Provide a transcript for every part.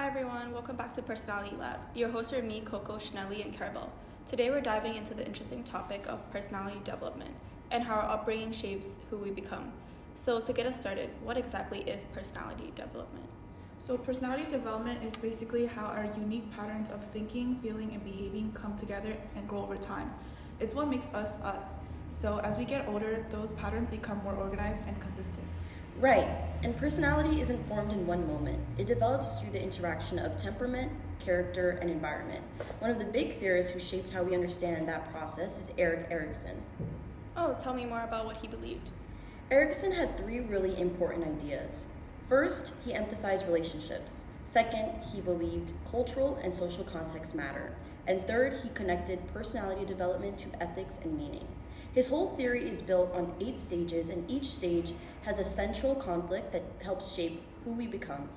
Hi everyone, welcome back to Personality Lab. Your hosts are me, Coco, Chanelee, and Caribel. Today we're diving into the interesting topic of personality development and how our upbringing shapes who we become. So to get us started, what exactly is personality development? So personality development is basically how our unique patterns of thinking, feeling, and behaving come together and grow over time. It's what makes us us. So as we get older, those patterns become more organized and consistent. Right, and personality isn't formed in one moment. It develops through the interaction of temperament, character, and environment. One of the big theorists who shaped how we understand that process is Erik Erikson. Oh, tell me more about what he believed. Erikson had three really important ideas. First, he emphasized relationships. Second, he believed cultural and social context matter. And third, he connected personality development to ethics and meaning. His whole theory is built on 8 stages, and each stage has a central conflict that helps shape who we become.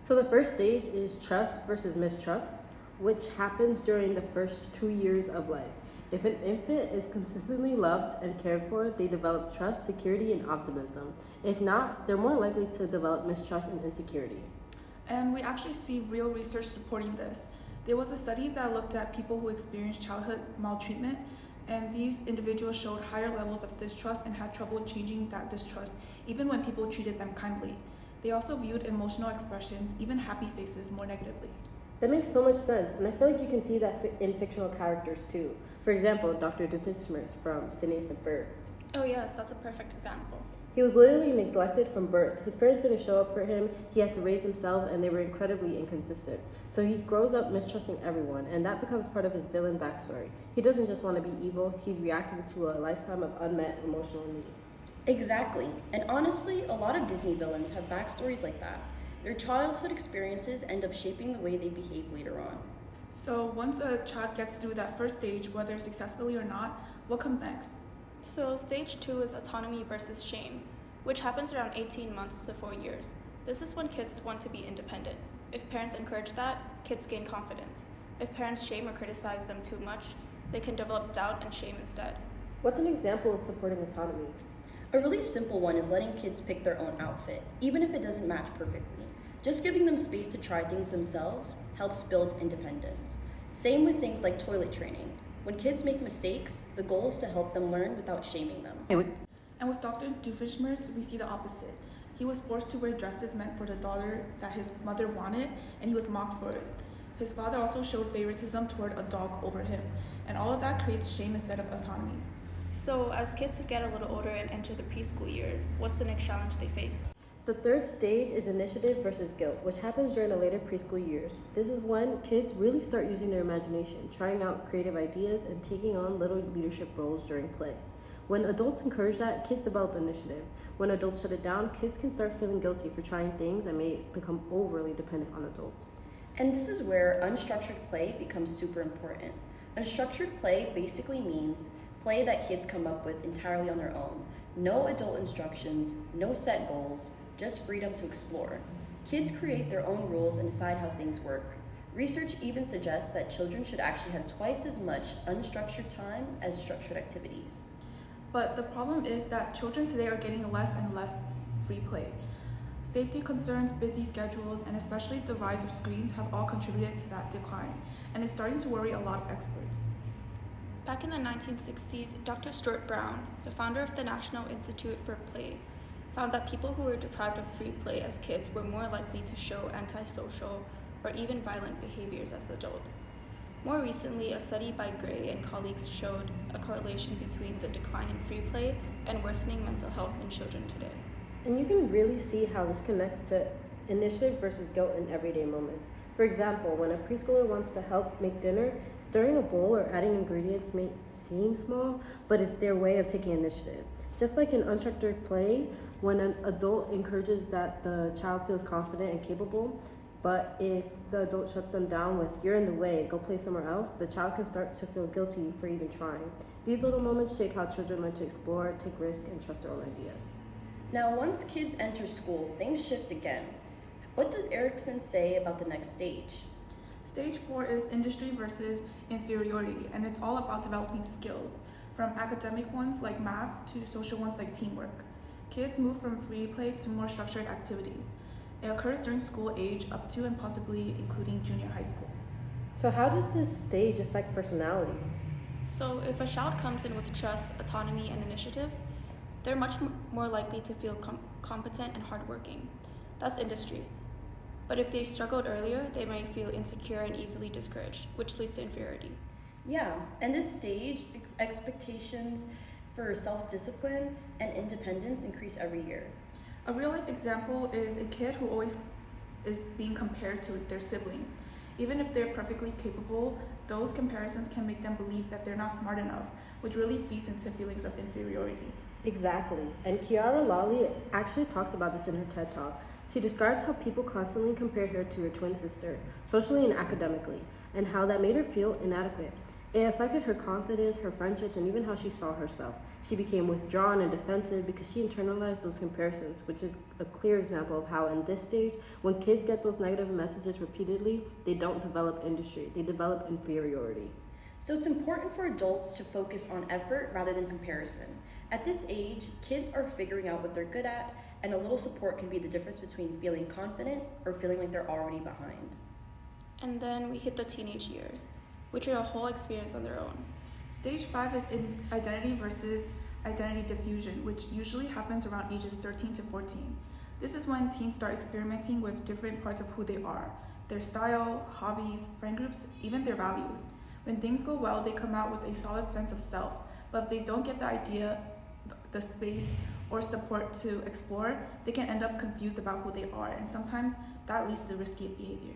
So the first stage is trust versus mistrust, which happens during the first 2 years of life. If an infant is consistently loved and cared for, they develop trust, security, and optimism. If not, they're more likely to develop mistrust and insecurity. And we actually see real research supporting this. There was a study that looked at people who experienced childhood maltreatment, and these individuals showed higher levels of distrust and had trouble changing that distrust, even when people treated them kindly. They also viewed emotional expressions, even happy faces, more negatively. That makes so much sense, and I feel like you can see that in fictional characters too. For example, Dr. Doofenshmirtz from Phineas and Ferb. Oh yes, that's a perfect example. He was literally neglected from birth. His parents didn't show up for him, he had to raise himself, and they were incredibly inconsistent. So he grows up mistrusting everyone, and that becomes part of his villain backstory. He doesn't just want to be evil, he's reacting to a lifetime of unmet emotional needs. Exactly, and honestly, a lot of Disney villains have backstories like that. Their childhood experiences end up shaping the way they behave later on. So once a child gets through that first stage, whether successfully or not, what comes next? So stage 2 is autonomy versus shame, which happens around 18 months to 4 years. This is when kids want to be independent. If parents encourage that, kids gain confidence. If parents shame or criticize them too much, they can develop doubt and shame instead. What's an example of supporting autonomy? A really simple one is letting kids pick their own outfit, even if it doesn't match perfectly. Just giving them space to try things themselves helps build independence. Same with things like toilet training. When kids make mistakes, the goal is to help them learn without shaming them. And with Dr. Doofenshmirtz, we see the opposite. He was forced to wear dresses meant for the daughter that his mother wanted, and he was mocked for it. His father also showed favoritism toward a dog over him, and all of that creates shame instead of autonomy. So as kids get a little older and enter the preschool years, what's the next challenge they face? The third stage is initiative versus guilt, which happens during the later preschool years. This is when kids really start using their imagination, trying out creative ideas, and taking on little leadership roles during play. When adults encourage that, kids develop initiative. When adults shut it down, kids can start feeling guilty for trying things and may become overly dependent on adults. And this is where unstructured play becomes super important. Unstructured play basically means play that kids come up with entirely on their own. No adult instructions, no set goals, just freedom to explore. Kids create their own rules and decide how things work. Research even suggests that children should actually have twice as much unstructured time as structured activities. But the problem is that children today are getting less and less free play. Safety concerns, busy schedules, and especially the rise of screens have all contributed to that decline, and it's starting to worry a lot of experts. Back in the 1960s, Dr. Stuart Brown, the founder of the National Institute for Play, found that people who were deprived of free play as kids were more likely to show antisocial or even violent behaviors as adults. More recently, a study by Gray and colleagues showed a correlation between the decline in free play and worsening mental health in children today. And you can really see how this connects to initiative versus guilt in everyday moments. For example, when a preschooler wants to help make dinner, stirring a bowl or adding ingredients may seem small, but it's their way of taking initiative. Just like in unstructured play, when an adult encourages that the child feels confident and capable, but if the adult shuts them down with, "You're in the way, go play somewhere else," the child can start to feel guilty for even trying. These little moments shape how children learn to explore, take risks, and trust their own ideas. Now, once kids enter school, things shift again. What does Erikson say about the next stage? Stage 4 is industry versus inferiority, and it's all about developing skills, from academic ones like math to social ones like teamwork. Kids move from free play to more structured activities. It occurs during school age up to and possibly including junior high school. So, how does this stage affect personality? So, if a child comes in with trust, autonomy, and initiative, they're much more likely to feel competent and hardworking. That's industry. But if they struggled earlier, they might feel insecure and easily discouraged, which leads to inferiority. Yeah, and this stage, expectations for self-discipline and independence increase every year. A real life example is a kid who always is being compared to their siblings. Even if they're perfectly capable, those comparisons can make them believe that they're not smart enough, which really feeds into feelings of inferiority. Exactly. And Kiara Lawley actually talks about this in her TED Talk. She describes how people constantly compared her to her twin sister, socially and academically, and how that made her feel inadequate. It affected her confidence, her friendships, and even how she saw herself. She became withdrawn and defensive because she internalized those comparisons, which is a clear example of how in this stage, when kids get those negative messages repeatedly, they don't develop industry, they develop inferiority. So it's important for adults to focus on effort rather than comparison. At this age, kids are figuring out what they're good at, and a little support can be the difference between feeling confident or feeling like they're already behind. And then we hit the teenage years, which are a whole experience on their own. Stage 5 is in identity versus identity diffusion, which usually happens around ages 13 to 14. This is when teens start experimenting with different parts of who they are, their style, hobbies, friend groups, even their values. When things go well, they come out with a solid sense of self, but if they don't get the idea, the space, or support to explore, they can end up confused about who they are, and sometimes that leads to risky behavior.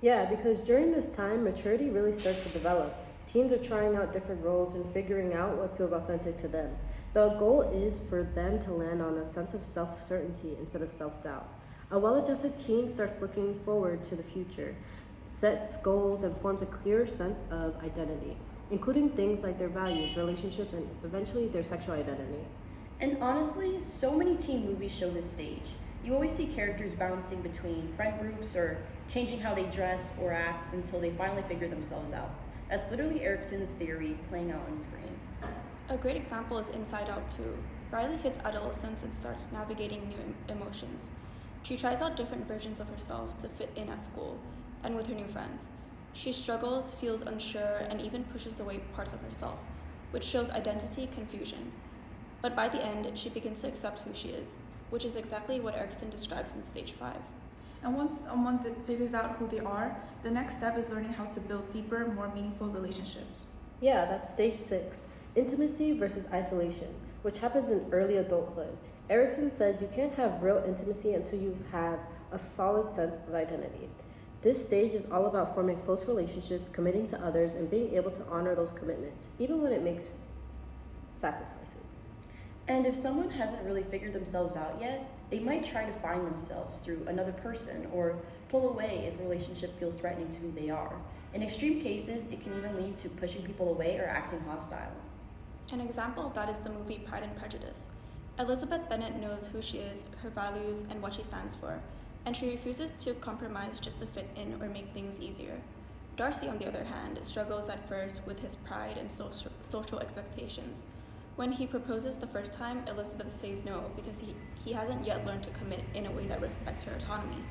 Yeah, because during this time, maturity really starts to develop. Teens are trying out different roles and figuring out what feels authentic to them. The goal is for them to land on a sense of self-certainty instead of self-doubt. A well-adjusted teen starts looking forward to the future, sets goals, and forms a clear sense of identity, including things like their values, relationships, and eventually their sexual identity. And honestly, so many teen movies show this stage. You always see characters bouncing between friend groups or changing how they dress or act until they finally figure themselves out. That's literally Erickson's theory playing out on screen. A great example is Inside Out 2. Riley hits adolescence and starts navigating new emotions. She tries out different versions of herself to fit in at school and with her new friends. She struggles, feels unsure, and even pushes away parts of herself, which shows identity confusion. But by the end, she begins to accept who she is, which is exactly what Erickson describes in Stage 5. And once someone figures out who they are, the next step is learning how to build deeper, more meaningful relationships. Yeah, that's stage 6, intimacy versus isolation, which happens in early adulthood. Erickson says you can't have real intimacy until you have a solid sense of identity. This stage is all about forming close relationships, committing to others, and being able to honor those commitments, even when it makes sacrifices. And if someone hasn't really figured themselves out yet, they might try to find themselves through another person or pull away if a relationship feels threatening to who they are. In extreme cases, it can even lead to pushing people away or acting hostile. An example of that is the movie Pride and Prejudice. Elizabeth Bennet knows who she is, her values, and what she stands for, and she refuses to compromise just to fit in or make things easier. Darcy, on the other hand, struggles at first with his pride and social expectations. When he proposes the first time, Elizabeth says no because he hasn't yet learned to commit in a way that respects her autonomy.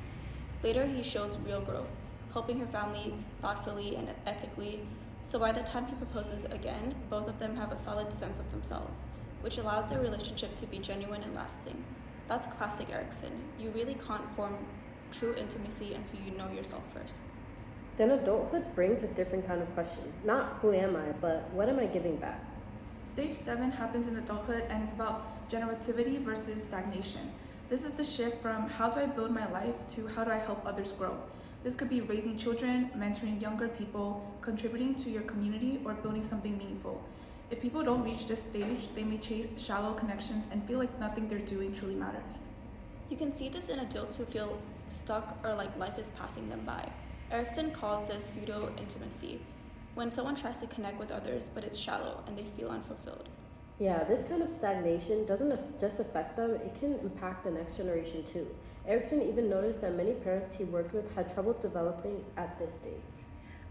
Later, he shows real growth, helping her family thoughtfully and ethically, so by the time he proposes again, both of them have a solid sense of themselves, which allows their relationship to be genuine and lasting. That's classic Erickson. You really can't form true intimacy until you know yourself first. Then adulthood brings a different kind of question. Not who am I, but what am I giving back? Stage 7 happens in adulthood and is about generativity versus stagnation. This is the shift from how do I build my life to how do I help others grow. This could be raising children, mentoring younger people, contributing to your community, or building something meaningful. If people don't reach this stage, they may chase shallow connections and feel like nothing they're doing truly matters. You can see this in adults who feel stuck or like life is passing them by. Erickson calls this pseudo-intimacy, when someone tries to connect with others but it's shallow and they feel unfulfilled. Yeah, this kind of stagnation doesn't just affect them, it can impact the next generation too. Erickson even noticed that many parents he worked with had trouble developing at this stage.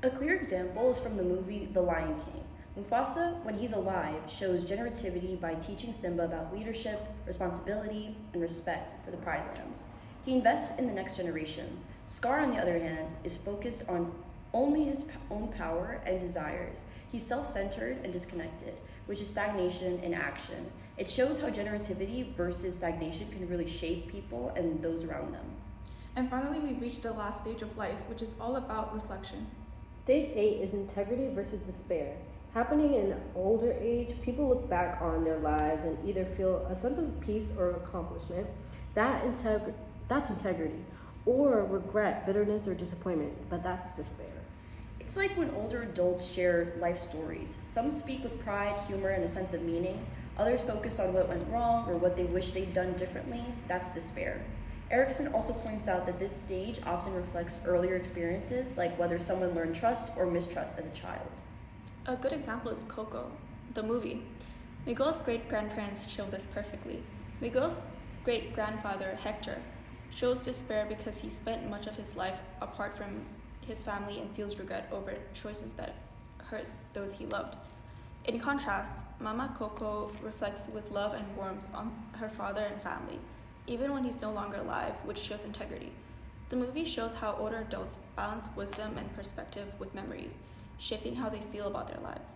A clear example is from the movie The Lion King. Mufasa, when he's alive, shows generativity by teaching Simba about leadership, responsibility, and respect for the Pride Lands. He invests in the next generation. Scar, on the other hand, is focused on only his own power and desires. He's self-centered and disconnected, which is stagnation in action. It shows how generativity versus stagnation can really shape people and those around them. And finally, we've reached the last stage of life, which is all about reflection. Stage 8 is integrity versus despair. Happening in older age, people look back on their lives and either feel a sense of peace or accomplishment, that's integrity, or regret, bitterness, or disappointment, but that's despair. It's like when older adults share life stories. Some speak with pride, humor, and a sense of meaning. Others focus on what went wrong or what they wish they'd done differently. That's despair. Erickson also points out that this stage often reflects earlier experiences, like whether someone learned trust or mistrust as a child. A good example is Coco, the movie. Miguel's great-grandparents show this perfectly. Miguel's great-grandfather, Hector, shows despair because he spent much of his life apart from his family and feels regret over choices that hurt those he loved. In contrast, Mama Coco reflects with love and warmth on her father and family, even when he's no longer alive, which shows integrity. The movie shows how older adults balance wisdom and perspective with memories, shaping how they feel about their lives.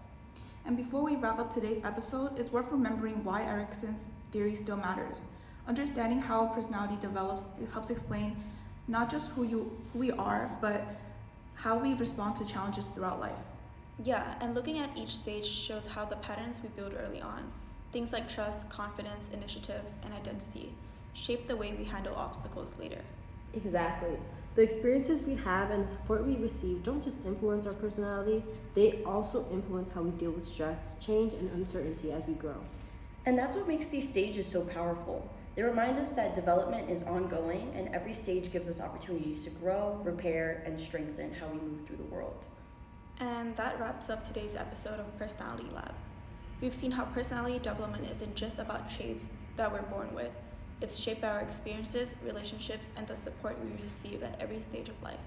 And before we wrap up today's episode, it's worth remembering why Erickson's theory still matters. Understanding how personality develops, it helps explain not just who we are, but how we respond to challenges throughout life. Yeah, and looking at each stage shows how the patterns we build early on, things like trust, confidence, initiative, and identity, shape the way we handle obstacles later. Exactly. The experiences we have and the support we receive don't just influence our personality, they also influence how we deal with stress, change, and uncertainty as we grow. And that's what makes these stages so powerful. They remind us that development is ongoing, and every stage gives us opportunities to grow, repair, and strengthen how we move through the world. And that wraps up today's episode of Personality Lab. We've seen how personality development isn't just about traits that we're born with. It's shaped by our experiences, relationships, and the support we receive at every stage of life.